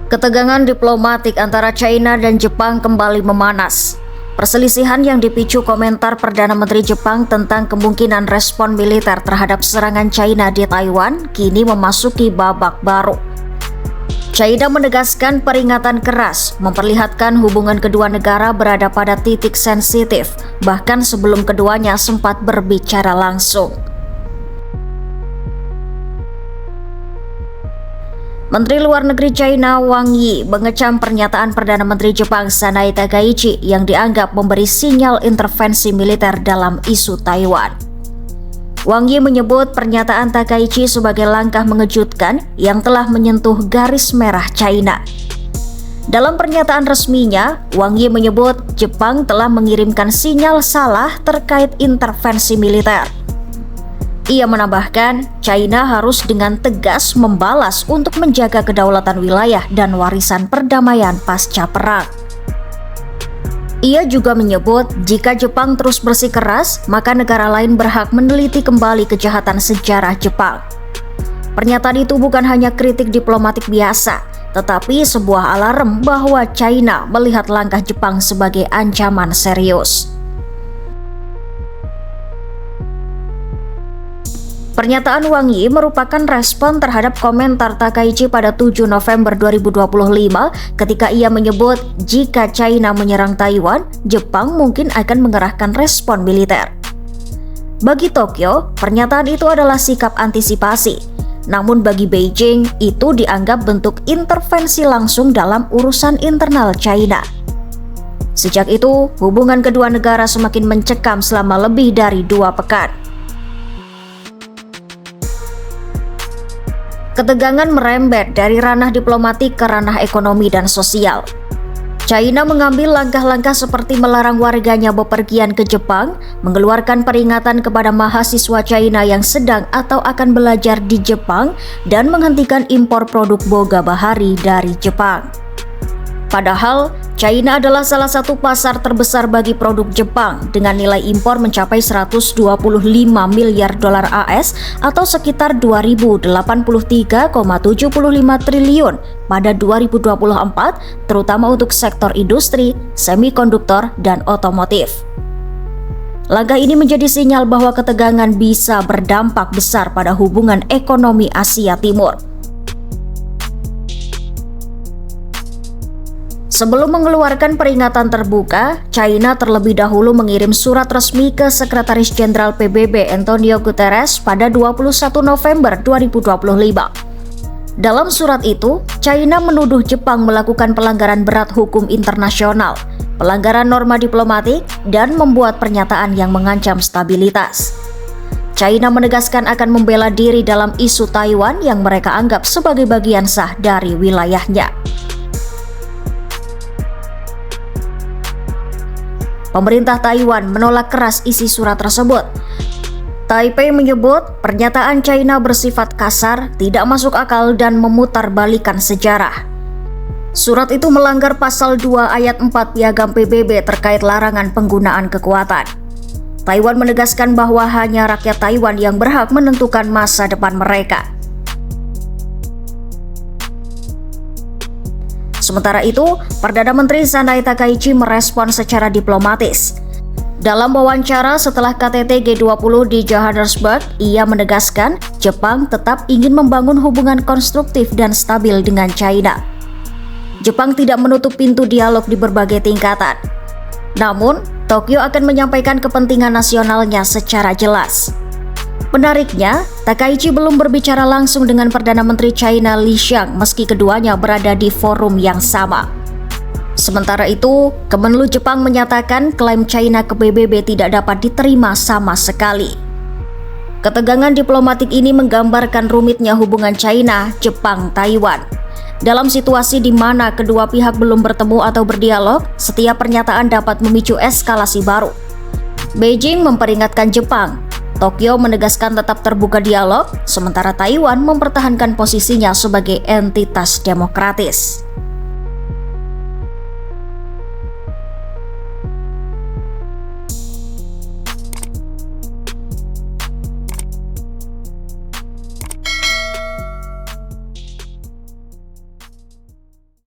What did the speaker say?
Ketegangan diplomatik antara China dan Jepang kembali memanas. Perselisihan yang dipicu komentar Perdana Menteri Jepang tentang kemungkinan respon militer terhadap serangan China di Taiwan kini memasuki babak baru. China menegaskan peringatan keras, memperlihatkan hubungan kedua negara berada pada titik sensitif, bahkan sebelum keduanya sempat berbicara langsung. Menteri Luar Negeri China Wang Yi mengecam pernyataan Perdana Menteri Jepang Sanai Takaichi yang dianggap memberi sinyal intervensi militer dalam isu Taiwan. Wang Yi menyebut pernyataan Takaichi sebagai langkah mengejutkan yang telah menyentuh garis merah China. Dalam pernyataan resminya, Wang Yi menyebut Jepang telah mengirimkan sinyal salah terkait intervensi militer. Ia menambahkan, China harus dengan tegas membalas untuk menjaga kedaulatan wilayah dan warisan perdamaian pasca perang. Ia juga menyebut, jika Jepang terus bersikeras, maka negara lain berhak meneliti kembali kejahatan sejarah Jepang. Pernyataan itu bukan hanya kritik diplomatik biasa, tetapi sebuah alarm bahwa China melihat langkah Jepang sebagai ancaman serius. Pernyataan Wang Yi merupakan respon terhadap komentar Takaichi pada 7 November 2025 ketika ia menyebut jika China menyerang Taiwan, Jepang mungkin akan mengerahkan respon militer. Bagi Tokyo, pernyataan itu adalah sikap antisipasi. Namun bagi Beijing, itu dianggap bentuk intervensi langsung dalam urusan internal China. Sejak itu, hubungan kedua negara semakin mencekam selama lebih dari 2 pekan. Ketegangan merembet dari ranah diplomatik ke ranah ekonomi dan sosial. China mengambil langkah-langkah seperti melarang warganya bepergian ke Jepang, mengeluarkan peringatan kepada mahasiswa China yang sedang atau akan belajar di Jepang, dan menghentikan impor produk boga bahari dari Jepang. Padahal, China adalah salah satu pasar terbesar bagi produk Jepang dengan nilai impor mencapai 125 miliar dolar AS atau sekitar 2.083,75 triliun pada 2024, terutama untuk sektor industri, semikonduktor, dan otomotif. Langkah ini menjadi sinyal bahwa ketegangan bisa berdampak besar pada hubungan ekonomi Asia Timur. Sebelum mengeluarkan peringatan terbuka, China terlebih dahulu mengirim surat resmi ke Sekretaris Jenderal PBB Antonio Guterres pada 21 November 2025. Dalam surat itu, China menuduh Jepang melakukan pelanggaran berat hukum internasional, pelanggaran norma diplomatik, dan membuat pernyataan yang mengancam stabilitas. China menegaskan akan membela diri dalam isu Taiwan yang mereka anggap sebagai bagian sah dari wilayahnya. Pemerintah Taiwan menolak keras isi surat tersebut. Taipei menyebut pernyataan China bersifat kasar, tidak masuk akal, dan memutarbalikkan sejarah. Surat itu melanggar pasal 2 ayat 4 Piagam PBB terkait larangan penggunaan kekuatan. Taiwan menegaskan bahwa hanya rakyat Taiwan yang berhak menentukan masa depan mereka. Sementara itu, Perdana Menteri Sanai Takaichi merespon secara diplomatis. Dalam wawancara setelah KTT G20 di Johannesburg, ia menegaskan Jepang tetap ingin membangun hubungan konstruktif dan stabil dengan China. Jepang tidak menutup pintu dialog di berbagai tingkatan. Namun, Tokyo akan menyampaikan kepentingan nasionalnya secara jelas. Menariknya, Takaichi belum berbicara langsung dengan Perdana Menteri China Li Qiang meski keduanya berada di forum yang sama. Sementara itu, Kemenlu Jepang menyatakan klaim China ke PBB tidak dapat diterima sama sekali. Ketegangan diplomatik ini menggambarkan rumitnya hubungan China, Jepang, Taiwan. Dalam situasi di mana kedua pihak belum bertemu atau berdialog, setiap pernyataan dapat memicu eskalasi baru. Beijing memperingatkan Jepang, Tokyo menegaskan tetap terbuka dialog, sementara Taiwan mempertahankan posisinya sebagai entitas demokratis.